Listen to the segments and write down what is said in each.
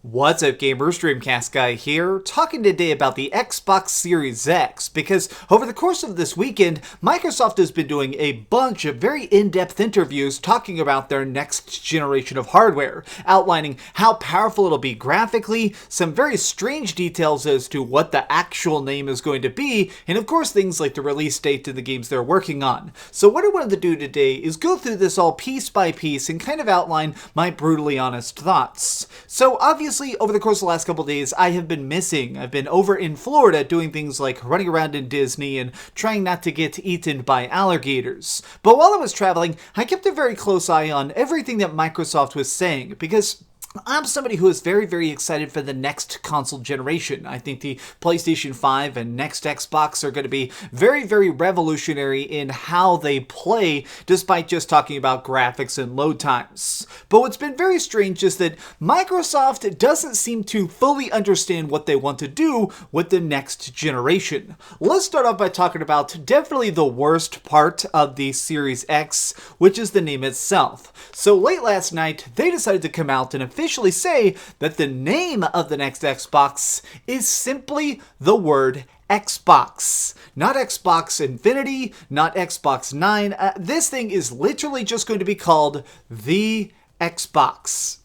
What's up gamers, DreamcastGuy here, talking today about the Xbox Series X, because over the course of this weekend, Microsoft has been doing a bunch of very in-depth interviews talking about their next generation of hardware, outlining how powerful it'll be graphically, some very strange details as to what the actual name is going to be, and of course things like the release date and the games they're working on. So what I wanted to do today is go through this all piece by piece and kind of outline my brutally honest thoughts. So obviously, over the course of the last couple days, I have been missing. I've been over in Florida doing things like running around in Disney and trying not to get eaten by alligators. But while I was traveling, I kept a very close eye on everything that Microsoft was saying, because I'm somebody who is very, very excited for the next console generation. I think the PlayStation 5 and next Xbox are going to be very, very revolutionary in how they play, despite just talking about graphics and load times. But what's been very strange is that Microsoft doesn't seem to fully understand what they want to do with the next generation. Let's start off by talking about definitely the worst part of the Series X, which is the name itself. So late last night, they decided to come out and officially say that the name of the next Xbox is simply the word Xbox. Not Xbox Infinity, not Xbox 9. This thing is literally just going to be called the Xbox.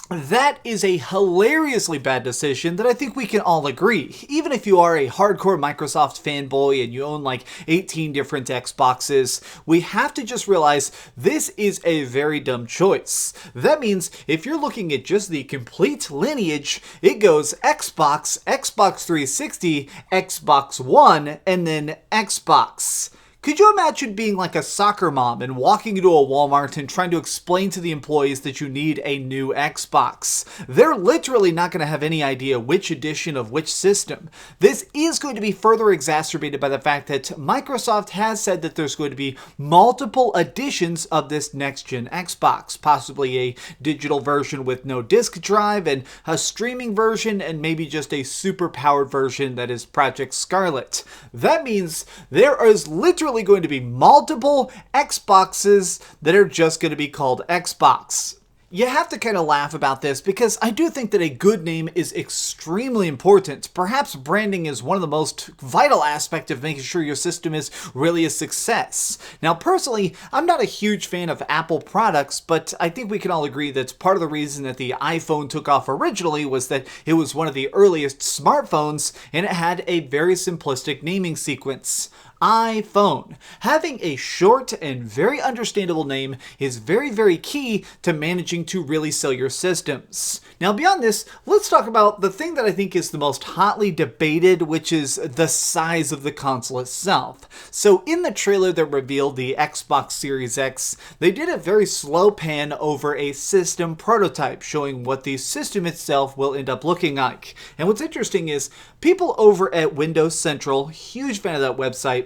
That is a hilariously bad decision that I think we can all agree. Even if you are a hardcore Microsoft fanboy and you own like 18 different Xboxes, we have to just realize this is a very dumb choice. That means if you're looking at just the complete lineage, it goes Xbox, Xbox 360, Xbox One, and then Xbox. Could you imagine being like a soccer mom and walking into a Walmart and trying to explain to the employees that you need a new Xbox? They're literally not going to have any idea which edition of which system. This is going to be further exacerbated by the fact that Microsoft has said that there's going to be multiple editions of this next-gen Xbox, possibly a digital version with no disk drive and a streaming version and maybe just a super-powered version that is Project Scarlet. That means there is literally going to be multiple Xboxes that are just going to be called Xbox. You have to kind of laugh about this because I do think that a good name is extremely important. Perhaps branding is one of the most vital aspects of making sure your system is really a success. Now, personally, I'm not a huge fan of Apple products, but I think we can all agree that part of the reason that the iPhone took off originally was that it was one of the earliest smartphones and it had a very simplistic naming sequence. iPhone. Having a short and very understandable name is very, very key to managing to really sell your systems. Now, beyond this, let's talk about the thing that I think is the most hotly debated, which is the size of the console itself. So in the trailer that revealed the Xbox Series X, they did a very slow pan over a system prototype, showing what the system itself will end up looking like. And what's interesting is people over at Windows Central, huge fan of that website,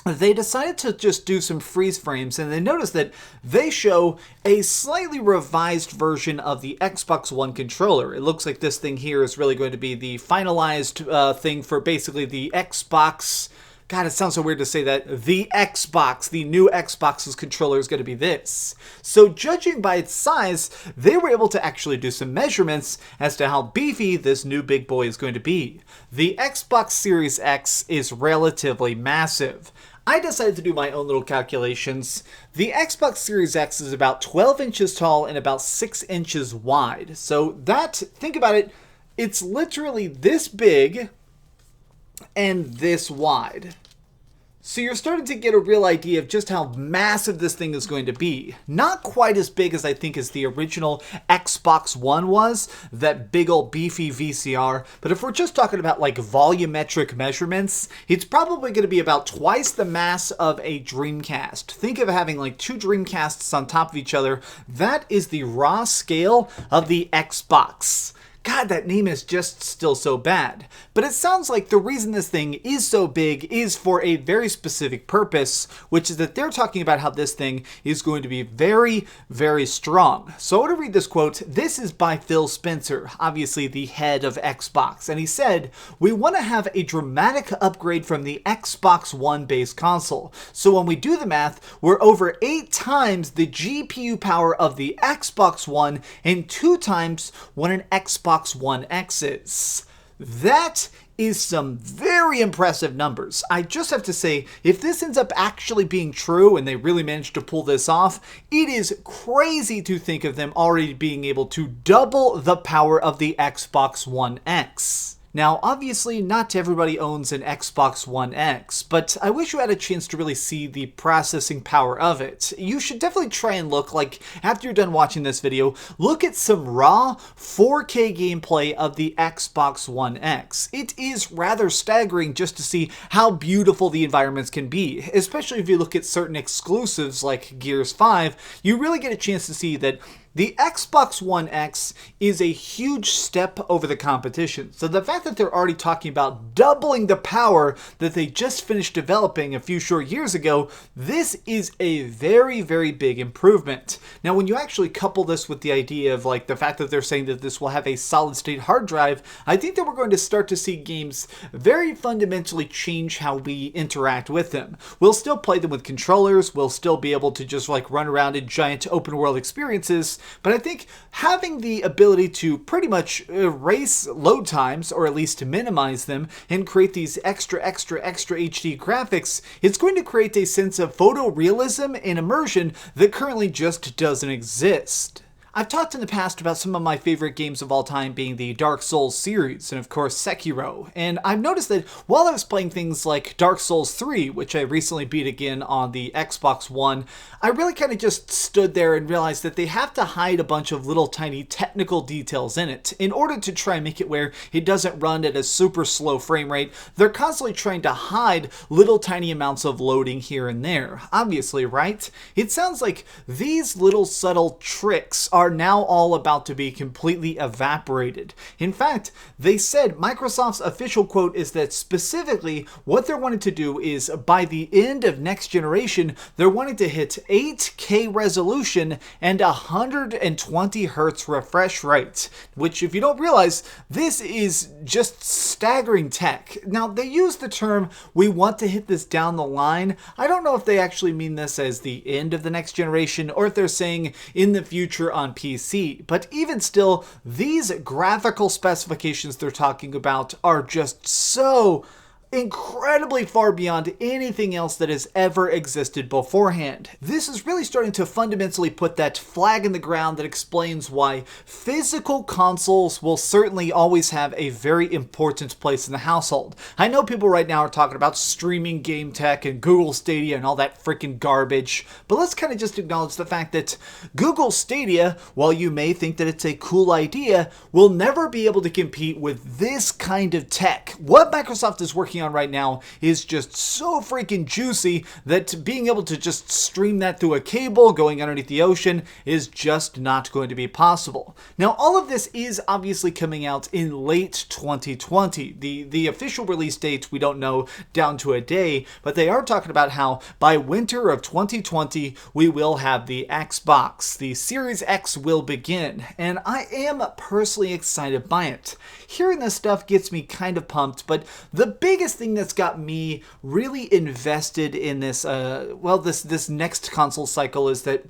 they decided to just do some freeze frames, and they noticed that they show a slightly revised version of the Xbox One controller. It looks like this thing here is really going to be the finalized thing for basically the Xbox. God, it sounds so weird to say that. The Xbox, the new Xbox's controller is going to be this. So judging by its size, they were able to actually do some measurements as to how beefy this new big boy is going to be. The Xbox Series X is relatively massive. I decided to do my own little calculations. The Xbox Series X is about 12 inches tall and about 6 inches wide. So that, think about it, it's literally this big and this wide. So you're starting to get a real idea of just how massive this thing is going to be. Not quite as big as I think as the original Xbox One was, that big old beefy VCR, but if we're just talking about like volumetric measurements, it's probably going to be about twice the mass of a Dreamcast. Think of having like two Dreamcasts on top of each other. That is the raw scale of the Xbox. God, that name is just still so bad. But it sounds like the reason this thing is so big is for a very specific purpose, which is that they're talking about how this thing is going to be very, very strong. So I want to read this quote. This is by Phil Spencer, obviously the head of Xbox, and he said, "We want to have a dramatic upgrade from the Xbox One base console. So when we do the math, we're over 8 times the GPU power of the Xbox One and 2 times what an Xbox One X is." That is some very impressive numbers. I just have to say, if this ends up actually being true and they really manage to pull this off, it is crazy to think of them already being able to double the power of the Xbox One X. Now, obviously, not everybody owns an Xbox One X, but I wish you had a chance to really see the processing power of it. You should definitely try and look, like, after you're done watching this video, look at some raw 4K gameplay of the Xbox One X. It is rather staggering just to see how beautiful the environments can be, especially if you look at certain exclusives like Gears 5, you really get a chance to see that the Xbox One X is a huge step over the competition. So the fact that they're already talking about doubling the power that they just finished developing a few short years ago, this is a very, very big improvement. Now, when you actually couple this with the idea of like the fact that they're saying that this will have a solid state hard drive, I think that we're going to start to see games very fundamentally change how we interact with them. We'll still play them with controllers, we'll still be able to just like run around in giant open world experiences, but I think having the ability to pretty much erase load times, or at least minimize them, and create these extra HD graphics, it's going to create a sense of photorealism and immersion that currently just doesn't exist. I've talked in the past about some of my favorite games of all time being the Dark Souls series, and of course Sekiro, and I've noticed that while I was playing things like Dark Souls 3, which I recently beat again on the Xbox One, I really kind of just stood there and realized that they have to hide a bunch of little tiny technical details in it. In order to try and make it where it doesn't run at a super slow frame rate, they're constantly trying to hide little tiny amounts of loading here and there. Obviously, right? It sounds like these little subtle tricks are now all about to be completely evaporated. In fact, they said Microsoft's official quote is that specifically what they're wanting to do is by the end of next generation, they're wanting to hit 8K resolution and 120 Hz refresh rate, which if you don't realize, this is just staggering tech. Now, they use the term, we want to hit this down the line. I don't know if they actually mean this as the end of the next generation or if they're saying in the future on PC, but even still, these graphical specifications they're talking about are just so incredibly far beyond anything else that has ever existed beforehand. This is really starting to fundamentally put that flag in the ground that explains why physical consoles will certainly always have a very important place in the household. I know people right now are talking about streaming game tech and Google Stadia and all that freaking garbage, but let's kind of just acknowledge the fact that Google Stadia, while you may think that it's a cool idea, will never be able to compete with this kind of tech. What Microsoft is working on right now is just so freaking juicy that being able to just stream that through a cable going underneath the ocean is just not going to be possible. Now, all of this is obviously coming out in late 2020. The official release date we don't know down to a day, but they are talking about how by winter of 2020 we will have the Xbox. The Series X will begin, and I am personally excited by it. Hearing this stuff gets me kind of pumped, but the biggest thing that's got me really invested in this, this next console cycle is that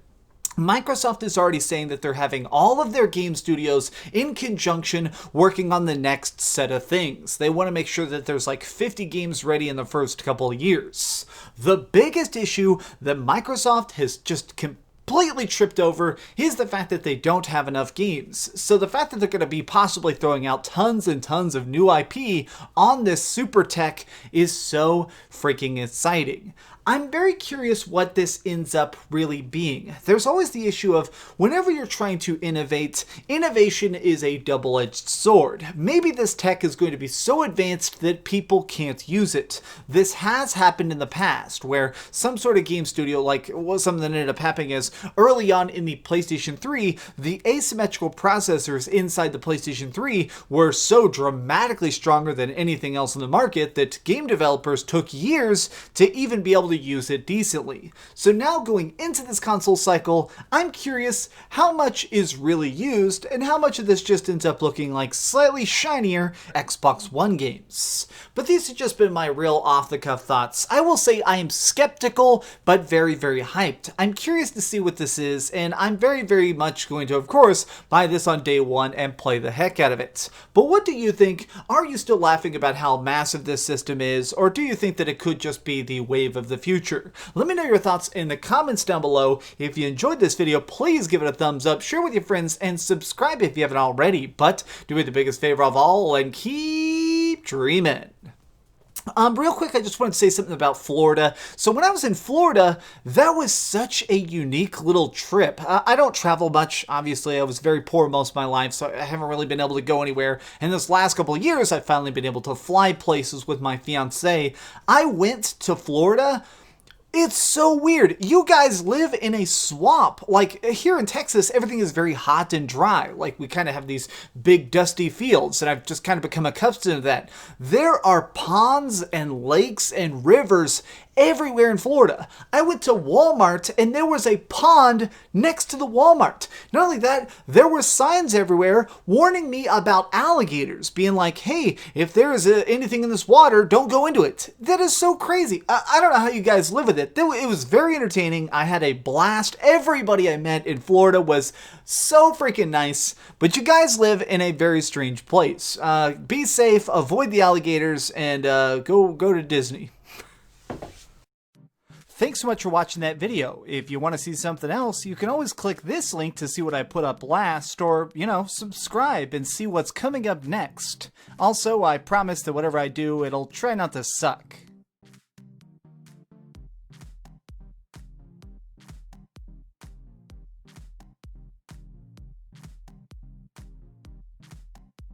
Microsoft is already saying that they're having all of their game studios in conjunction working on the next set of things. They want to make sure that there's like 50 games ready in the first couple of years. The biggest issue that Microsoft has just completely tripped over is the fact that they don't have enough games. So the fact that they're going to be possibly throwing out tons and tons of new IP on this super tech is so freaking exciting. I'm very curious what this ends up really being. There's always the issue of whenever you're trying to innovate, innovation is a double-edged sword. Maybe this tech is going to be so advanced that people can't use it. This has happened in the past, where some sort of game studio, like something that ended up happening is early on in the PlayStation 3, the asymmetrical processors inside the PlayStation 3 were so dramatically stronger than anything else in the market that game developers took years to even be able to use it decently. So now going into this console cycle, I'm curious how much is really used and how much of this just ends up looking like slightly shinier Xbox One games. But these have just been my real off-the-cuff thoughts. I will say I am skeptical, but very, very hyped. I'm curious to see what this is, and I'm very, very much going to, of course, buy this on day one and play the heck out of it. But what do you think? Are you still laughing about how massive this system is, or do you think that it could just be the wave of the future? Let me know your thoughts in the comments down below. If you enjoyed this video, please give it a thumbs up, share with your friends, and subscribe if you haven't already. But do me the biggest favor of all and keep dreaming. Real quick, I just wanted to say something about Florida. So when I was in Florida, that was such a unique little trip. I don't travel much. Obviously, I was very poor most of my life, so I haven't really been able to go anywhere. And this last couple of years, I've finally been able to fly places with my fiance. I went to Florida. It's so weird. You guys live in a swamp. Like here in Texas, everything is very hot and dry. Like we kind of have these big dusty fields, and I've just kind of become accustomed to that. There are ponds and lakes and rivers everywhere in Florida. I went to Walmart and there was a pond next to the Walmart. Not only that, there were signs everywhere warning me about alligators, being like, hey, if there is anything in this water, don't go into it. That is so crazy. I don't know how you guys live with it. It was very entertaining. I had a blast. Everybody I met in Florida was so freaking nice, but you guys live in a very strange place. Be safe, avoid the alligators, and go to Disney. Thanks so much for watching that video. If you want to see something else, you can always click this link to see what I put up last, or, subscribe and see what's coming up next. Also, I promise that whatever I do, it'll try not to suck.